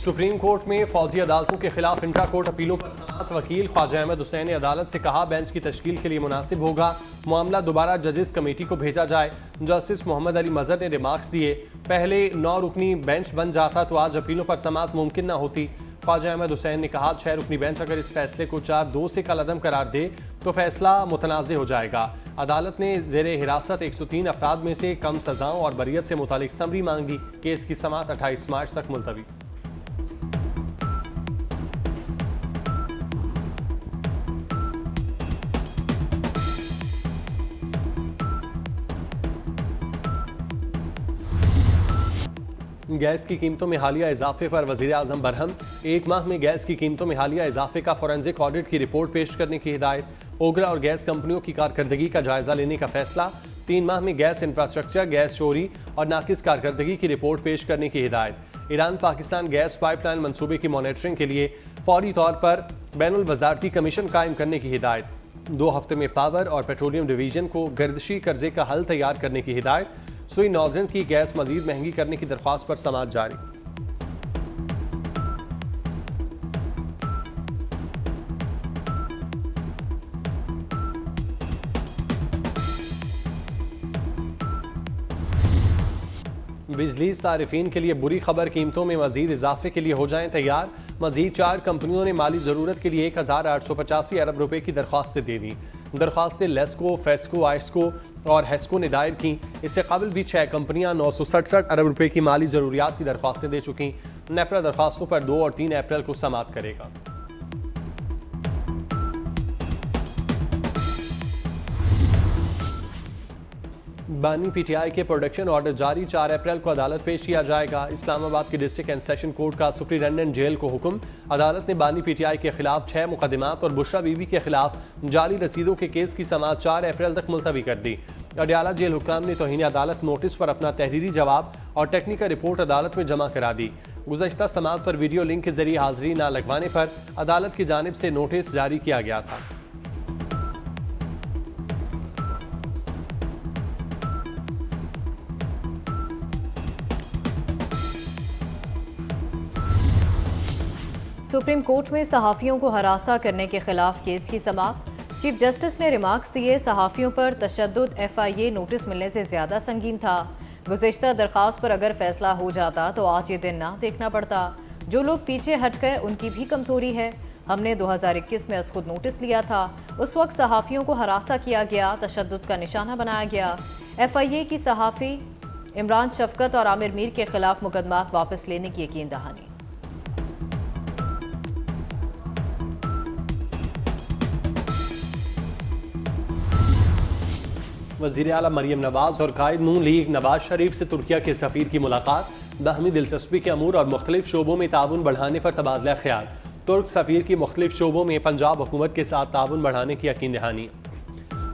Supreme court में फौजी अदालतों के खिलाफ इंट्रा कोर्ट अपीलों पर समाअत। वकील ख्वाजा अहमद हुसैन ने अदालत से कहा बेंच की तश्कील के लिए मुनासिब होगा मामला दोबारा जजेस कमेटी को भेजा जाए। जस्टिस मोहम्मद अली मजहर ने रिमार्क्स दिए, पहले 9 रुकनी बेंच बन जाता तो आज अपीलों पर समाअत मुमकिन न होती। ख्वाजा अहमद हुसैन ने कहा 6 रुकनी बेंच अगर इस फैसले को 4-2 से कलअदम करार दे तो फैसला मुतनाज़ हो जाएगा। अदालत ने ज़ेरे हिरासत 103 अफराद में से कम सजाओं और बरियत से मुतालिक समरी मांगी। केस की समाअत 28 मार्च तक मुलतवी। गैस की कीमतों में हालिया इजाफे पर वज़ीर आज़म बरहम। 1 माह में गैस की कीमतों में हालिया इजाफे का फोरेंसिक ऑडिट की रिपोर्ट पेश करने की हिदायत। ओगरा और गैस कंपनियों की कारकर्दगी का जायजा लेने का फैसला। 3 माह में गैस इंफ्रास्ट्रक्चर, गैस चोरी और नाकिस कारकर्दगी की रिपोर्ट पेश करने की हिदायत। ईरान पाकिस्तान गैस पाइपलाइन मंसूबे की मॉनिटरिंग के लिए फौरी तौर पर बैनुल वज़ारती कमीशन कायम करने की हिदायत। 2 हफ्ते में पावर और पेट्रोलियम डिवीजन को गर्दिशी कर्जे का हल तैयार करने की हिदायत। सुई नॉर्दर्न की गैस मजीद महंगी करने की दरख्वास्त पर समाअत जारी। बिजली सारिफीन के लिए बुरी खबर, कीमतों में मजीद इजाफे के लिए हो जाएं तैयार। मजीद 4 कंपनियों ने माली ज़रूरत के लिए 1885 अरब रुपए की दरख्वास्तें दे दी। दरख्वास्तें लेस्को, फेस्को, आइस्को और हेस्को ने दायर की। इससे कबल भी 6 कंपनियां 967 अरब रुपए की माली ज़रूरियात की दरख्वास्तें दे चुकी। नेपरा दरख्वास्तों पर 2 और 3 अप्रैल को समाअत करेगा। बानी पीटीआई के प्रोडक्शन ऑर्डर जारी, 4 अप्रैल को अदालत पेश किया जाएगा। इस्लामाबाद के डिस्ट्रिक्ट एंड सेशन कोर्ट का सुप्रिटेंडेंट जेल को हुक्म। अदालत ने बानी पीटीआई के खिलाफ 6 मुकदमात और बुशरा बीबी के खिलाफ जाली रसीदों के केस की समाअत 4 अप्रैल तक मुलतवी कर दी। अडयाला जेल हुक्काम ने तौहीन अदालत नोटिस पर अपना तहरीरी जवाब और टेक्निकल रिपोर्ट अदालत में जमा करा दी। गुज़श्ता समाअत पर वीडियो लिंक के जरिए हाजिरी न लगवाने पर अदालत की जानिब से नोटिस जारी किया गया था। सुप्रीम कोर्ट में सहाफ़ियों को हरासा करने के खिलाफ केस की समाअत। चीफ जस्टिस ने रिमार्क्स दिए, सहाफ़ियों पर तशद्दुद FIA नोटिस मिलने से ज़्यादा संगीन था। गुज़श्ता दरख्वास्त पर अगर फैसला हो जाता तो आज ये दिन ना देखना पड़ता। जो लोग पीछे हट गए उनकी भी कमज़ोरी है। हमने 2021 में अस खुद नोटिस लिया था, उस वक्त सहाफ़ियों को हरासा किया गया, तशद्दुद का निशाना बनाया गया। FIA की सहाफ़ी इमरान शफकत और आमिर मीर के खिलाफ मुकदमात वापस लेने की यकीन दहानी। वज़ीर आला मरियम नवाज और कायद नून लीग नवाज शरीफ से तुर्किया के सफ़ीर की मुलाकात। बाहमी दिलचस्पी के अमूर और मुख्तलिफ शोबों में ताउन बढ़ाने पर तबादला ख्याल। तुर्क सफ़ीर की मुख्तलिफ शोबों में पंजाब हुकूमत के साथ ताउन बढ़ाने की यकीन दहानी।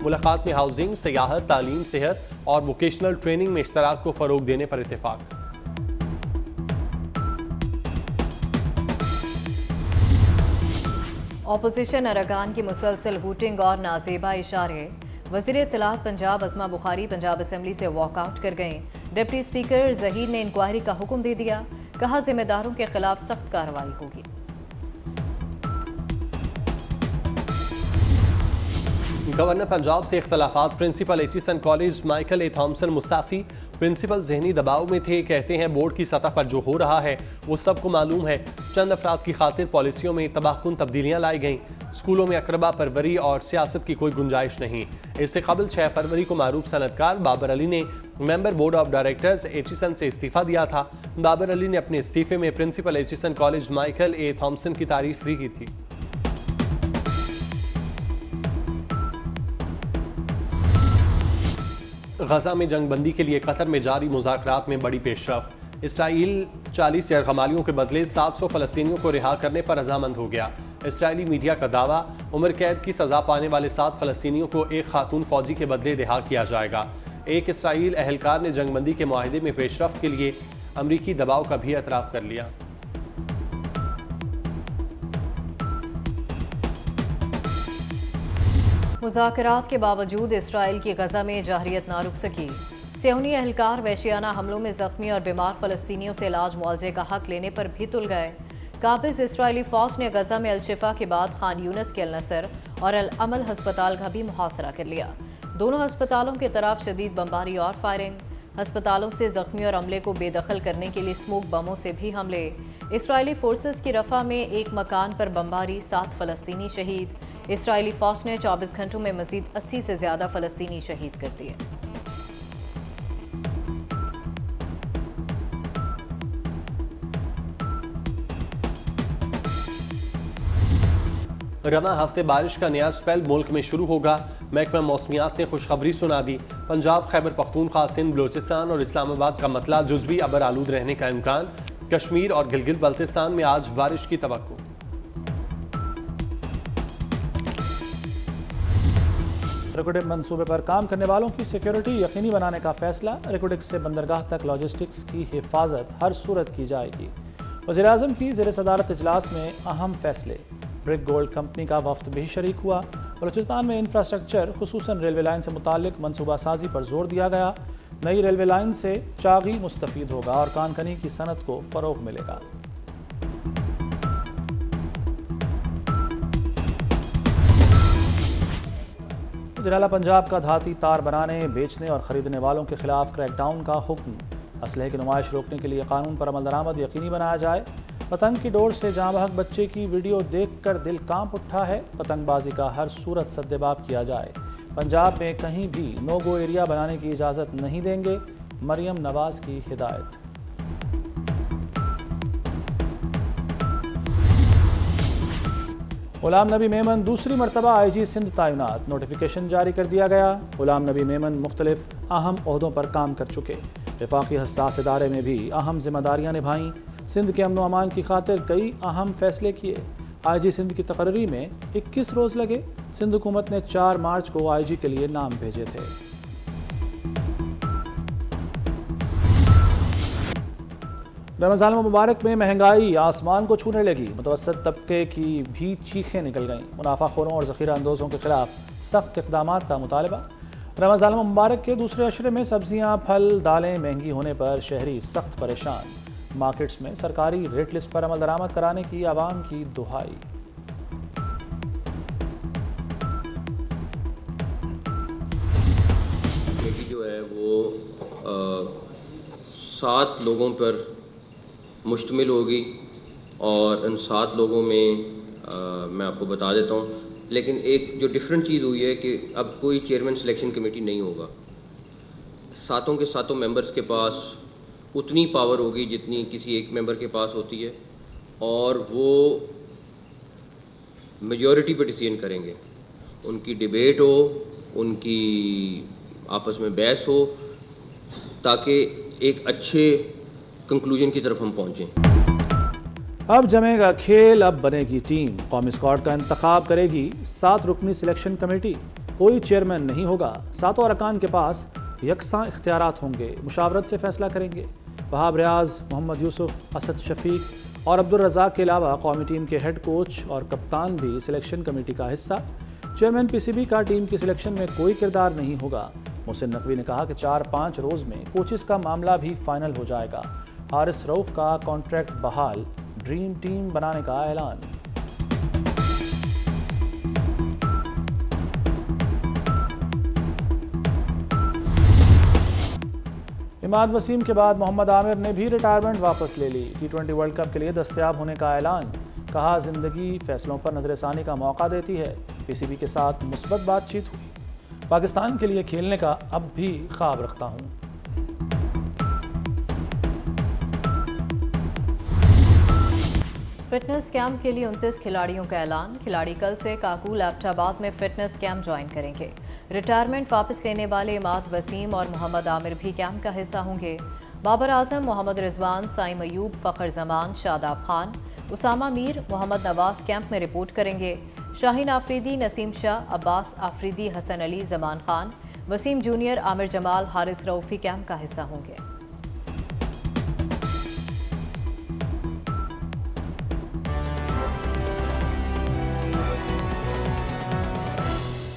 मुलाकात में हाउसिंग, सियाहत, तालीम, सेहत और वोकेशनल ट्रेनिंग में इश्तराक को फ़रोग देने पर इत्तेफाक। ऑपोजिशन अरकान की मुसलसल हूटिंग और नाजेबा इशारे। वज़ीर इत्तलात पंजाब अज़मा बुखारी पंजाब असम्बली से वॉकआउट कर गए। डिप्टी स्पीकर ज़हीर ने इंक्वायरी का हुक्म दे दिया, कहा जिम्मेदारों के खिलाफ सख्त कार्रवाई होगी। गवर्नर पंजाब से इख्तलाफात, प्रिंसिपल एचिसन कॉलेज माइकल ए थॉम्सन मुस्ताफ़ी। प्रिंसिपल जहनी दबाव में थे, कहते हैं बोर्ड की सतह पर जो हो रहा है वो सबको मालूम है। चंद अफराद की खातिर पॉलिसियों में तबाहकुन तब्दीलियाँ लाई गईं। स्कूलों में अकरबा परवरी और सियासत की कोई गुंजाइश नहीं। इससे कबल 6 फरवरी को मारूफ सनतकार बाबर अली ने member board of directors Aitchison से इस्तीफ़ा दिया था। बाबर अली ने अपने इस्तीफ़े में प्रिंसिपल एचिसन कॉलेज माइकल ए थॉम्सन की तारीफ भी की थी। गजा में जंगबंदी के लिए कतर में जारी मुज़ाकरात में बड़ी पेशरफ। इसराइल 40 यरगमालियों के बदले 700 फ़लस्तीनियों को रिहा करने पर रजामंद हो गया। इसराइली मीडिया का दावा, उम्र कैद की सज़ा पाने वाले 7 फ़लस्तीनियों को एक खातून फ़ौजी के बदले रिहा किया जाएगा। एक इसराइल अहलकार ने जंगबंदी के मुआहदे में पेशरफ के लिए अमरीकी दबाव का भी एतराफ़ कर लिया। मुज़ाकरात के बावजूद इसराइल की गजा में जाहरियत ना रुक सकी। सियोनी एहलकार वहशियाना हमलों में जख्मी और बीमार फलस्तीनियों से इलाज मुआवजे का हक लेने पर भी तुल गए। काबिज इसराइली फौज ने गजा में अल-शिफा के बाद खान यूनिस के अल-नसर और अल-अमल हस्पताल का भी मुहासरा कर लिया। दोनों हस्पतालों की तरफ शदीद बमबारी और फायरिंग। हस्पतालों से जख्मी और अमले को बेदखल करने के लिए स्मोक बमों से भी हमले। इसराइली फोर्सेस की रफा में एक मकान पर बमबारी, 7 फलस्तीनी शहीद। इसराइली फौज ने 24 घंटों में मजीद 80 से ज्यादा फलस्तीनी शहीद कर दिए। रवा हफ्ते बारिश का नया स्पेल मुल्क में शुरू होगा। महकमा मौसमियात ने खुशखबरी सुना दी। पंजाब, खैबर पख्तूनख्वा, सिंध, बलोचिस्तान और इस्लामाबाद का मतला जुज़वी अबर आलूद रहने का इम्कान। कश्मीर और गिलगित बल्तिस्तान में आज बारिश की तवक्को। रिक्रूटिंग मंसूबे पर काम करने वालों की सिक्योरिटी यकीनी बनाने का फैसला। रिक्रूटिंग से बंदरगाह तक लॉजिस्टिक्स की हिफाजत हर सूरत की जाएगी। वज़ीर-ए-आज़म की ज़ेर सदारत इजलास में अहम फैसले। ब्रिक गोल्ड कंपनी का वफ्द भी शरीक हुआ। बलूचिस्तान में इंफ्रास्ट्रक्चर खुसूसन रेलवे लाइन से मुताल्लिक मनसूबा साजी पर जोर दिया गया। नई रेलवे लाइन से चागी मुस्तफ़ीद होगा और कानकनी की सनत को फ़रोग़ मिलेगा। जिला पंजाब का धाती तार बनाने, बेचने और ख़रीदने वालों के खिलाफ क्रैकडाउन का हुक्म। असलहे की नुमाइश रोकने के लिए कानून पर अमल दरामद यकीनी बनाया जाए। पतंग की डोर से जाँ-बहक बच्चे की वीडियो देखकर दिल कांप उठा है। पतंगबाजी का हर सूरत सद्देबाब किया जाए। पंजाब में कहीं भी नो गो एरिया बनाने की इजाज़त नहीं देंगे। मरियम नवाज की हिदायत। गुलाम नबी मेमन दूसरी मरतबा IG सिंध तैनात। नोटिफिकेशन जारी कर दिया गया। गुलाम नबी मेमन मुख्तलिफ अहम ओहदों पर काम कर चुके। वफाकी हसास इदारे में भी अहम जिम्मेदारियाँ निभाईं। सिंध के अमन व अमान की खातिर कई अहम फैसले किए। IG सिंध की तकर्री में 21 रोज़ लगे। सिंध हुकूमत ने 4 मार्च को IG के लिए नाम भेजे थे। रमज़ान मुबारक में महंगाई आसमान को छूने लगी। मुतवस्सित तबके की भी चीखें निकल गईं। मुनाफाखोरों और ज़ख़ीरा अंदोज़ों के खिलाफ सख्त इक़दामात का मुतालबा। रमज़ान मुबारक के दूसरे अशरे में सब्जियां, फल, दालें महंगी होने पर शहरी सख्त परेशान। मार्केट्स में सरकारी रेट लिस्ट पर अमल दरामद कराने की आवाम की दुहाई। कमेटी जो है वो 7 लोगों पर मुश्तमिल होगी और इन 7 लोगों में मैं आपको बता देता हूँ। लेकिन एक जो डिफरेंट चीज़ हुई है कि अब कोई चेयरमैन सिलेक्शन कमेटी नहीं होगा। 7 के 7 मेंबर्स के पास उतनी पावर होगी जितनी किसी एक मेंबर के पास होती है और वो मेजॉरिटी पर डिसीजन करेंगे। उनकी डिबेट हो, उनकी आपस में बहस हो, ताकि एक अच्छे कंक्लूजन की तरफ हम पहुँचें। अब जमेगा खेल, अब बनेगी टीम। कौमी स्क्वाड का इंतखाब करेगी 7 रुकनी सिलेक्शन कमेटी। कोई चेयरमैन नहीं होगा। 7 अरकान के पास यकसां इख्तियारात होंगे। मुशावरत से फैसला करेंगे। वहाब रियाज, मोहम्मद यूसुफ, असद शफीक और अब्दुल रज़ाक के अलावा कौमी टीम के हेड कोच और कप्तान भी सिलेक्शन कमेटी का हिस्सा। चेयरमैन PCB का टीम की सिलेक्शन में कोई किरदार नहीं होगा। मोहसिन नकवी ने कहा कि 4-5 रोज़ में कोचेस का मामला भी फाइनल हो जाएगा। हारिस रऊफ का कॉन्ट्रैक्ट बहाल, ड्रीम टीम बनाने का ऐलान। इमाद वसीम के बाद मोहम्मद आमिर ने भी रिटायरमेंट वापस ले ली। T20 वर्ल्ड कप के लिए दस्तयाब होने का ऐलान। कहा, जिंदगी फैसलों पर नजरसानी का मौका देती है। PCB के साथ मुस्बत बातचीत हुई। पाकिस्तान के लिए खेलने का अब भी ख्वाब रखता हूँ। फिटनेस कैंप के लिए 29 खिलाड़ियों का ऐलान। खिलाड़ी कल से काकूल एबटाबाद में फिटनेस कैंप ज्वाइन करेंगे। रिटायरमेंट वापस लेने वाले इमाद वसीम और मोहम्मद आमिर भी कैंप का हिस्सा होंगे। बाबर आजम, मोहम्मद रिजवान, साइम अयूब, फ़खर जमान, शादाब खान, उसामा मीर, मोहम्मद नवाज कैंप में रिपोर्ट करेंगे। शाहीन आफरीदी, नसीम शाह, अब्बास आफरीदी, हसन अली, जमान खान, वसीम जूनियर, आमिर जमाल, हारिस रऊफ भी कैंप का हिस्सा होंगे।